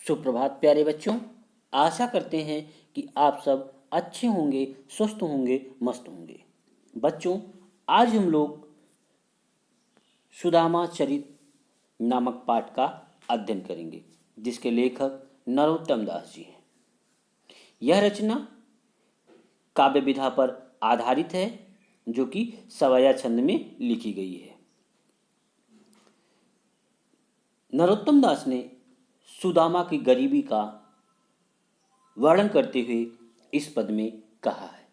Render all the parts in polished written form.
सुप्रभात प्यारे बच्चों। आशा करते हैं कि आप सब अच्छे होंगे, स्वस्थ होंगे, मस्त होंगे। बच्चों, आज हम लोग सुदामा चरित नामक पाठ का अध्ययन करेंगे, जिसके लेखक नरोत्तम दास जी हैं। यह रचना काव्य विधा पर आधारित है, जो कि सवैया छंद में लिखी गई है। नरोत्तम दास ने सुदामा की गरीबी का वर्णन करते हुए इस पद में कहा है,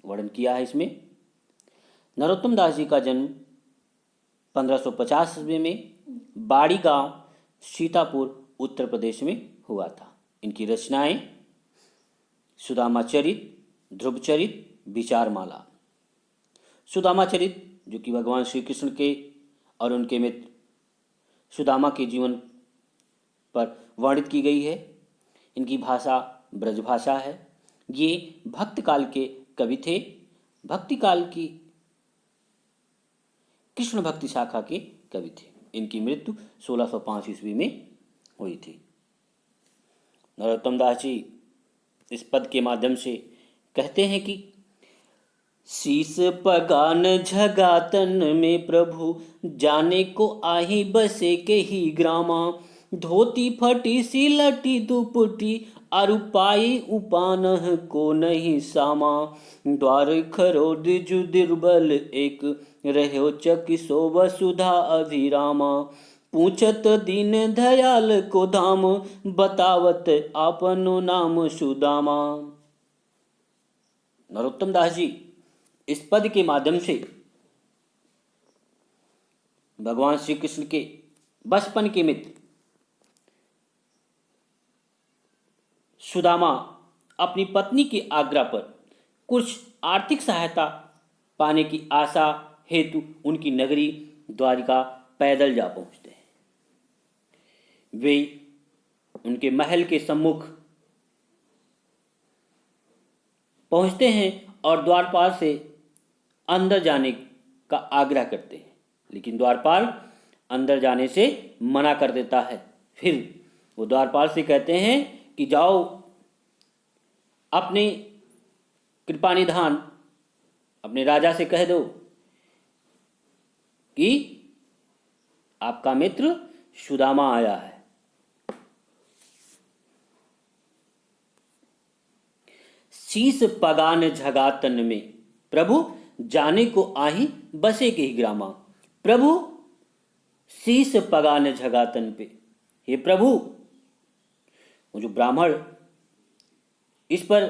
वर्णन किया है। इसमें नरोत्तम दास जी का जन्म 1550 ईस्वी में बाड़ी गांव सीतापुर उत्तर प्रदेश में हुआ था। इनकी रचनाएं सुदामा चरित, ध्रुव चरित, विचारमाला। सुदामा चरित जो कि भगवान श्री कृष्ण के और उनके मित्र सुदामा के जीवन पर वर्णित की गई है। इनकी भाषा ब्रज भाषा है। ये भक्त काल के कवि थे। भक्ति काल की कृष्ण भक्ति शाखा के कवि थे। इनकी मृत्यु 1605 ईस्वी में हुई थी। नरोत्तम दास जी इस पद के माध्यम से कहते हैं कि शीस पगान झगातन में प्रभु जाने को आही बसे के ही ग्रामा। धोती फटी सी लटी दुपटी अरु पाई उपानह को नहीं सामा। द्वार खरोद जु दुर्बल एक रहो चकिसो वसुधा अभिरामा। पूछत दीन दयाल को धाम बतावत आपनो नाम सुदामा। नरोत्तम दास जी इस पद के माध्यम से भगवान श्री कृष्ण के बचपन के मित्र सुदामा अपनी पत्नी के आग्रह पर कुछ आर्थिक सहायता पाने की आशा हेतु उनकी नगरी द्वारिका पैदल जा पहुंचते हैं। वे उनके महल के सम्मुख पहुंचते हैं और द्वारपाल से अंदर जाने का आग्रह करते हैं, लेकिन द्वारपाल अंदर जाने से मना कर देता है। फिर वो द्वारपाल से कहते हैं कि जाओ अपने कृपानिधान अपने राजा से कह दो कि आपका मित्र सुदामा आया है। शीस पगान झगातन में प्रभु जाने को आही बसे के ही ग्रामा। प्रभु शीस पगान झगातन पे, हे प्रभु। वो जो ब्राह्मण इस पर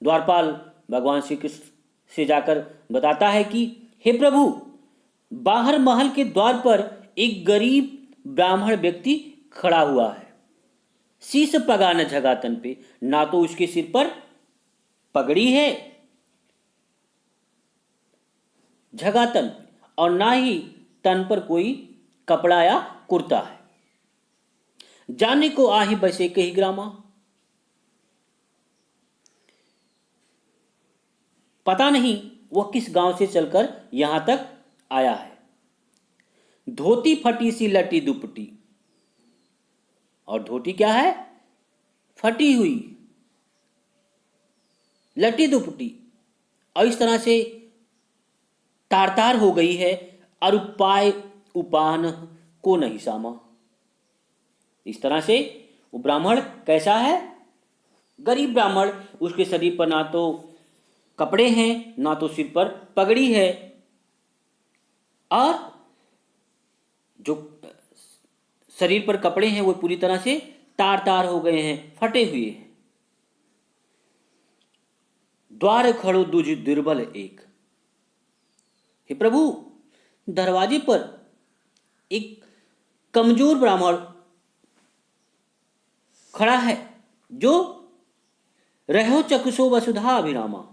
द्वारपाल भगवान श्री कृष्ण से जाकर बताता है कि हे प्रभु, बाहर महल के द्वार पर एक गरीब ब्राह्मण व्यक्ति खड़ा हुआ है। शीस पगान झगातन पे, ना तो उसके सिर पर पगड़ी है झगातन और ना ही तन पर कोई कपड़ा या कुर्ता है। जाने को आही बसे के ही ग्रामा, पता नहीं वह किस गांव से चलकर यहां तक आया है। धोती फटी सी लटी दुपटी, और धोती क्या है? फटी हुई लटी दुपटी, और इस तरह से तार तार हो गई है। और उपाय उपान को नहीं सामा। इस तरह से वो ब्राह्मण कैसा है? गरीब ब्राह्मण। उसके शरीर पर ना तो कपड़े हैं, ना तो सिर पर पगड़ी है, और जो शरीर पर कपड़े हैं वो पूरी तरह से तार तार हो गए हैं, फटे हुए हैं। द्वार खड़ो दुज दुर्बल एक, हे प्रभु, दरवाजे पर एक कमजोर ब्राह्मण खड़ा है, जो रहो चक्षुषो वसुधा अभिरामा,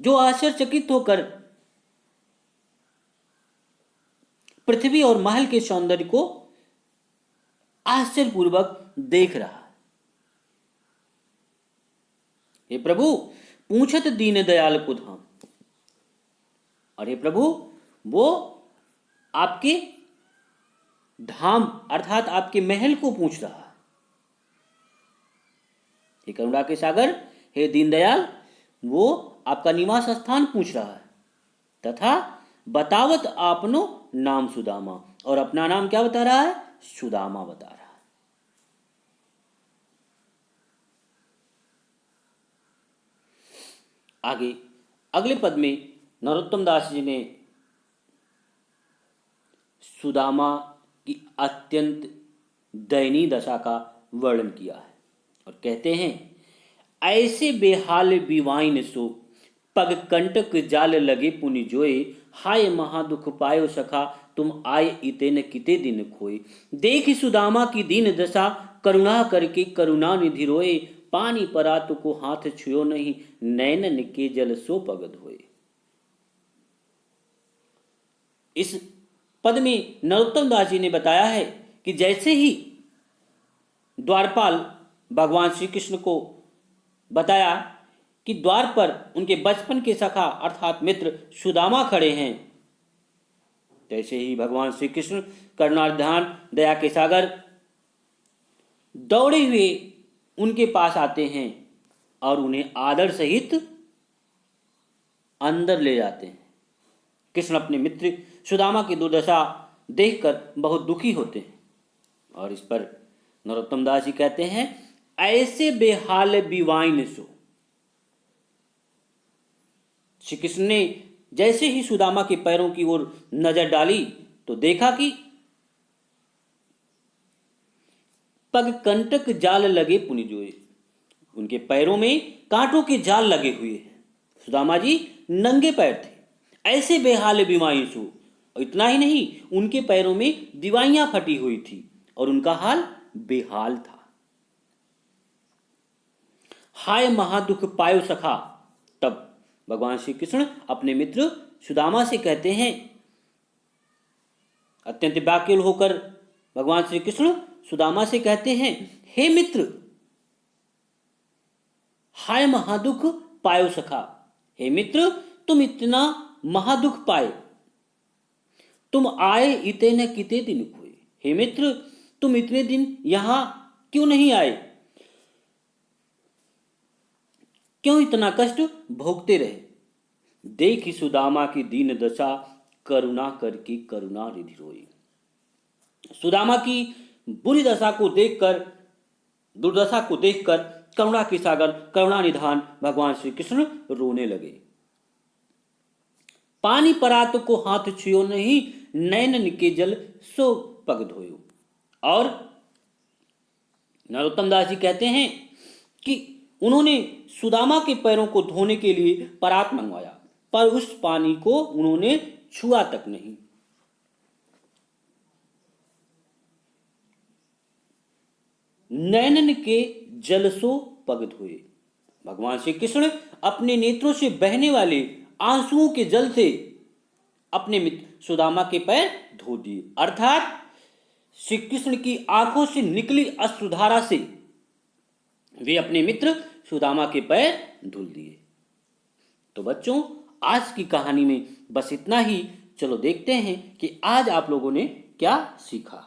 जो आश्चर्यचकित होकर पृथ्वी और महल के सौंदर्य को आश्चर्यपूर्वक देख रहा है। हे प्रभु, पूछत दीन दयाल को धाम, और हे प्रभु, वो आपके धाम अर्थात आपके महल को पूछ रहा है। हे करुणा के सागर, हे दीनदयाल, वो आपका निवास स्थान पूछ रहा है। तथा बतावत आपनो नाम सुदामा, और अपना नाम क्या बता रहा है? सुदामा बता रहा है। आगे अगले पद में नरोत्तम दास जी ने सुदामा की अत्यंत दयनीय दशा का वर्णन किया है और कहते हैं, ऐसे बेहाल बिवाइन सो पग कंटक जाल लगे पुनि जोए, हाय महादुख पायो सखा तुम आए इते न किते दिन खोए। देख सुदामा की दीन दशा करुणा करके करुणा निधि रोए, पानी परा तो को हाथ छुयो नहीं, नैनन के जल सो पगद होए। इस पद में नरोत्तम दास जी ने बताया है कि जैसे ही द्वारपाल भगवान श्री कृष्ण को बताया कि द्वार पर उनके बचपन के सखा अर्थात मित्र सुदामा खड़े हैं, तैसे ही भगवान श्री कृष्ण करुणानिधान दया के सागर दौड़े हुए उनके पास आते हैं और उन्हें आदर सहित अंदर ले जाते हैं। कृष्ण अपने मित्र सुदामा की दुर्दशा देखकर बहुत दुखी होते हैं और इस पर नरोत्तम दास जी कहते हैं, ऐसे बेहाल बिवाइन सो। श्री कृष्ण ने जैसे ही सुदामा के पैरों की ओर नजर डाली तो देखा कि पग कंटक जाल लगे पुनि जोए, उनके पैरों में कांटों के जाल लगे हुए हैं। सुदामा जी नंगे पैर थे। ऐसे बेहाल बिवाई सो, और इतना ही नहीं, उनके पैरों में दिवाइयां फटी हुई थी और उनका हाल बेहाल था। हाय महादुख पायो सखा, तब भगवान श्री कृष्ण अपने मित्र सुदामा से कहते हैं, अत्यंत व्याकुल होकर भगवान श्री कृष्ण सुदामा से कहते हैं, हे मित्र, हाय महादुख पायो सखा, हे मित्र तुम इतना महादुख पाए, तुम आए इते न किते दिन खोए। हे मित्र, तुम इतने दिन यहां क्यों नहीं आए, क्यों इतना कष्ट भोगते रहे। देखी सुदामा की दीन दशा करुणा करके करुणा रिधि रोई। सुदामा की बुरी दशा को देखकर, दुर्दशा को देखकर करुणा के सागर करुणा निधान भगवान श्री कृष्ण रोने लगे। पानी परात को हाथ छुयो नहीं, नैनन के जल सो पग धोयो। और नरोत्तम दास जी कहते हैं कि उन्होंने सुदामा के पैरों को धोने के लिए परात मंगवाया, पर उस पानी को उन्होंने छुआ तक नहीं। नैनन के जल सो पग धोए। भगवान श्री कृष्ण अपने नेत्रों से बहने वाले आंसुओं के जल से अपने मित्र सुदामा के पैर धो दिए, अर्थात श्री कृष्ण की आंखों से निकली अश्रुधारा से वे अपने मित्र सुदामा के पैर धुल दिए। तो बच्चों, आज की कहानी में बस इतना ही। चलो देखते हैं कि आज आप लोगों ने क्या सीखा।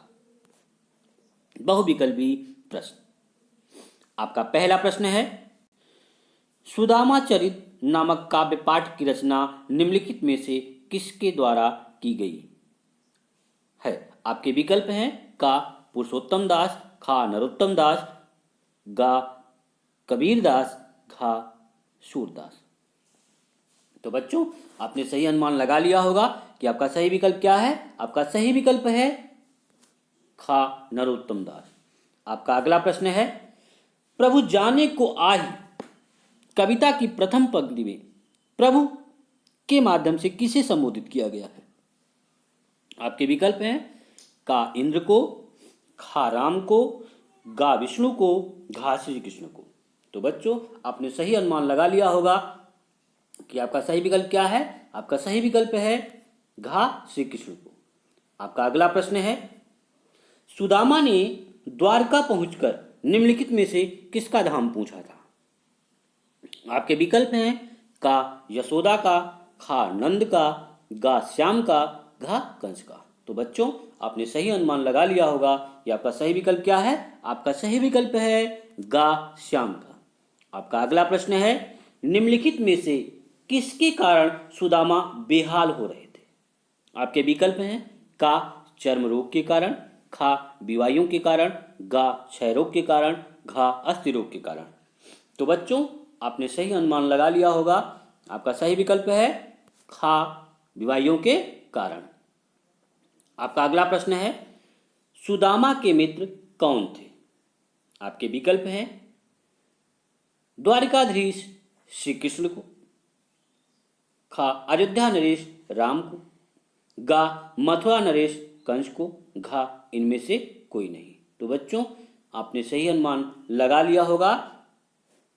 बहुविकल्पी प्रश्न। आपका पहला प्रश्न है, सुदामा चरित नामक काव्य पाठ की रचना निम्नलिखित में से किसके द्वारा की गई है? आपके विकल्प हैं का पुरुषोत्तम दास, खा नरोत्तम दास, गा कबीर दास, घा सूरदास। तो बच्चों, आपने सही अनुमान लगा लिया होगा कि आपका सही विकल्प क्या है। आपका सही विकल्प है खा नरोत्तम दास। आपका अगला प्रश्न है, प्रभु जाने को आही कविता की प्रथम पंक्ति में प्रभु के माध्यम से किसे संबोधित किया गया है? आपके विकल्प हैं का इंद्र को, खा राम को, गा विष्णु को, घा श्री कृष्ण को। तो बच्चों, आपने सही अनुमान लगा लिया होगा कि आपका सही विकल्प क्या है। आपका सही विकल्प है घा श्री कृष्ण को। आपका अगला प्रश्न है, सुदामा ने द्वारका पहुंचकर निम्नलिखित में से किसका धाम पूछा था? आपके विकल्प हैं का यशोदा का, खा नंद का, गा श्याम का, घा कंस का। तो बच्चों आपने सही अनुमान लगा लिया होगा कि आपका सही विकल्प क्या है। आपका सही विकल्प है गा श्याम का। आपका अगला प्रश्न है, निम्नलिखित में से किसके कारण सुदामा बेहाल हो रहे थे। आपके विकल्प हैं का चर्म रोग के कारण, खा बीमारियों के कारण, गा क्षय रोग के कारण, घा अस्थि रोग के कारण। तो बच्चों आपने सही अनुमान लगा लिया होगा। आपका सही विकल्प है खा बीमारियों के कारण। आपका अगला प्रश्न है, सुदामा के मित्र कौन थे। आपके विकल्प हैं द्वारिकाधीश श्री कृष्ण को, खा अयोध्या नरेश राम को, गा मथुरा नरेश कंस को, घा इनमें से कोई नहीं। तो बच्चों आपने सही अनुमान लगा लिया होगा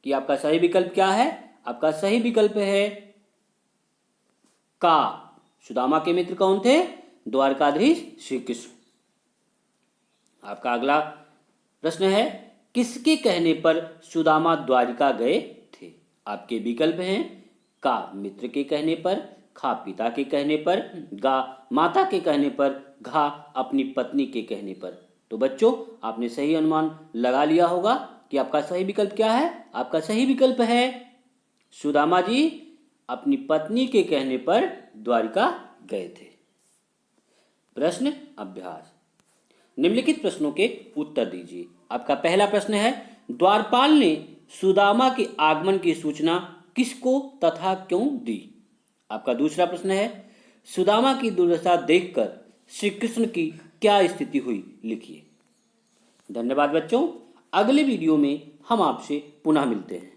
कि आपका सही विकल्प क्या है। आपका सही विकल्प है का। सुदामा के मित्र कौन थे, द्वारकाधीश श्री कृष्ण। आपका अगला प्रश्न है, किसके कहने पर सुदामा द्वारिका गए थे। आपके विकल्प हैं का मित्र के कहने पर, खा पिता के कहने पर, गा माता के कहने पर, घा अपनी पत्नी के कहने पर। तो बच्चों आपने सही अनुमान लगा लिया होगा कि आपका सही विकल्प क्या है। आपका सही विकल्प है सुदामा जी अपनी पत्नी के कहने पर द्वारिका गए थे। प्रश्न अभ्यास, निम्नलिखित प्रश्नों के उत्तर दीजिए। आपका पहला प्रश्न है, द्वारपाल ने सुदामा के आगमन की सूचना किसको तथा क्यों दी। आपका दूसरा प्रश्न है, सुदामा की दुर्दशा देखकर श्री कृष्ण की क्या स्थिति हुई, लिखिए। धन्यवाद बच्चों, अगले वीडियो में हम आपसे पुनः मिलते हैं।